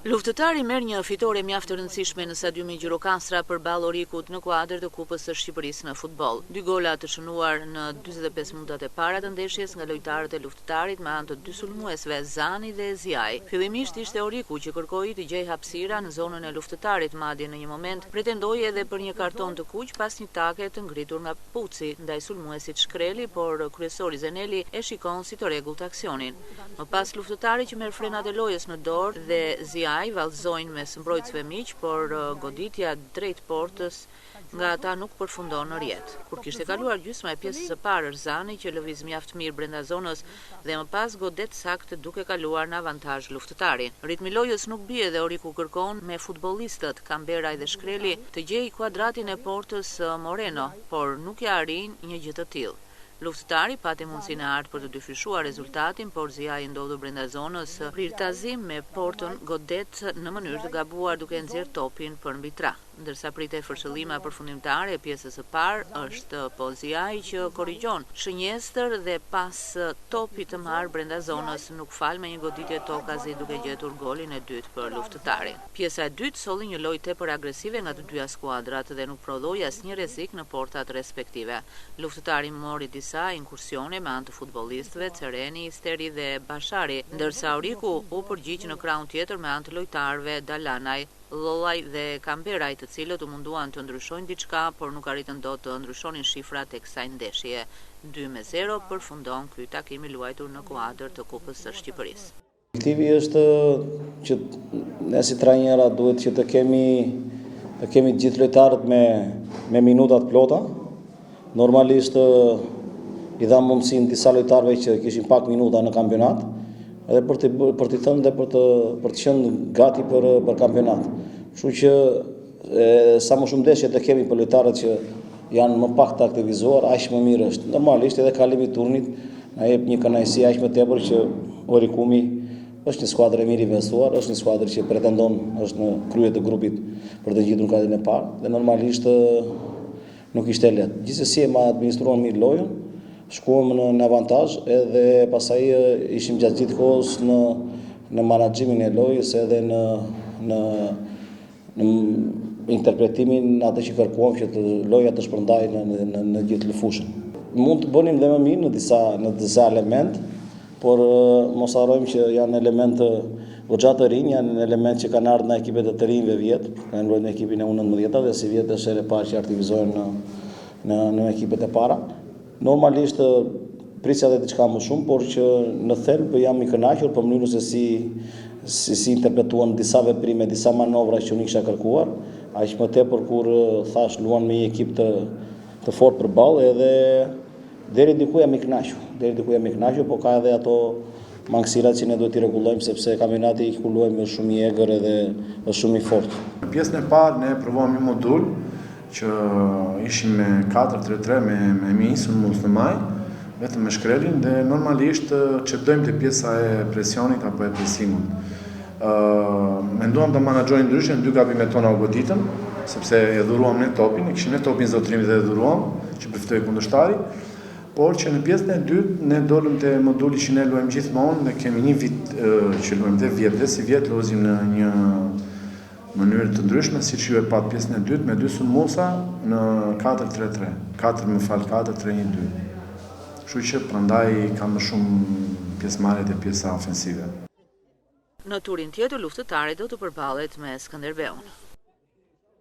Luftëtari merr një fitore mjaft të rëndësishme në stadiumin Gjirokastra përballë Orikut në kuadër të Kupës së Shqipërisë në futboll. 2 gola të shënuar në 45 minutat e para të ndeshjes nga lojtarët e Luftëtarit me anë të 2 sulmuesve Zani dhe Ziaj. Fillimisht ishte Oriku që kërkoi të gjejë hapësira në zonën e Luftëtarit, madje në një moment pretendoi edhe për një karton të kuq pas një take të ngritur nga Puci ndaj sulmuesit Shkreli, por kryesori Zeneli e shikon si të rregullt aksionin. Më pas Luftëtari që merr frenat e lojës në dorë dhe Ziaj vallëzojnë mes mbrojtësve miq, por goditja drejt portës nga ata nuk përfundon në rjet. Kur kishte kaluar gjysma e pjesës së parë, Zani që lëviz mjaft mirë brenda zonës dhe më pas godet saktë duke kaluar në avantazh Luftëtari. Ritmi i lojës nuk bie dhe Oriku kërkon me futbollistët Kamberaj dhe Shkreli të gjejë kuadratin e portës Moreno, por nuk ja arrin një gjë të tillë. Luftëtari pati mundësinë e artë për të dyfishuar rezultatin, por Ziaj ndodhur brenda zonës prirtazim me portën godet në mënyrë të gabuar duke nxjerrë topin për mbi tra. Ndërsa pritej përshëllima përfundimtare e pjesës së parë, është po Ziaj që korrigjon shënjestër dhe pas topit të marrë brenda zonës nuk fal me një goditje tokazi duke gjetur golin e dytë për Luftëtarin. Pjesa e dytë solli një lojë tepër agresive nga të dyja skuadrat dhe nuk prodhoi asnjë rrezik në portat respektive. Luftëtari mori disa inkursione me anë të futbollistëve Cereni, Steri dhe Bashari, ndërsa Oriku u përgjigj në krahun tjetër me anë të lojtarëve Dalanaj, Lollaj dhe Kamberaj, të cilët u munduan të ndryshojnë diçka, por nuk arritën dot të ndryshonin shifrat e kësaj ndeshje. 2-0 përfundon ky takim i luajtur në kuadër të Kupës së Shqipërisë. Objektivi është që ne si trajnera duhet që të kemi gjithë lojtarët me minutat plota. Normalisht i dha mundësinë disa lojtarëve që kishin pak minuta në kampionat, edhe për të thënë dhe për të qenë gati për kampionat. Kështu që sa më shumë ndeshje të kemi për lojtarët që janë më pak të aktivizuar, aq më mirë është. Normalisht edhe kalimi i turnit na jep një kënaqësi aq më tepër që Orikumi është një skuadër e mirë investuar, është një skuadër që pretendon, është në krye të grupit për të ngjitur katën e parë dhe normalisht nuk ishte lehtë. Gjithsesi e administruan mirë lojën. Shkuam në avantazh edhe pasaj ishim gjatë gjithë kohës në menaxhimin e lojës edhe në interpretimin atë që kërkuam që loja të shpërndajë në gjithë fushën. Mund të bënim dhe më mirë në disa element, por mos harrojmë që janë elementë goxha të rinj, janë elementë që kanë ardhur nga ekipet e të rinjve vjet, kanë luajtur në ekipin e U19 dhe si vjet është herë e parë që aktivizohen në ekipet e para. Normalisht prisja dhe diçka më shumë, por që në thelb jam i kënaqur për mënyrën se si interpretuan disa veprime, disa manovra që unë kisha kërkuar, aq më tepër kur thash luan me një ekip të fortë përballë edhe deri diku jam i kënaqur, por ka edhe ato mangësirat që ne duhet i rregullojmë sepse kampionati ku luajmë është shumë i egër edhe është shumë i fortë. Në pjesën e parë ne provojmë një modul që ishim me 4-3-3 me Misun mus në maj, vetëm me Shkrelin dhe normalisht çeptojmë te pjesa e presionit apo e presimit. Menduam të menaxhojmë ndryshe, në 2 gabimet tona u goditëm, sepse e dhuruam ne topin, e kishim ne topin zotërimit dhe e dhuruam, që përfitoi kundërshtari, por që në pjesën e dytë ne dolëm te moduli që ne luajmë gjithmonë dhe kemi një vit që luajmë dhe vjet, dhe si vjet lozim në një mënyrë të ndryshme, siç ju e pat pjesën e dytë me 2 sulmuesa në 4-3-3. 4-3-1-2. Kështu që prandaj ka më shumë pjesëmarrje te pjesa ofensive. Në turin tjetër Luftëtari do të përballet me Skënderbeun.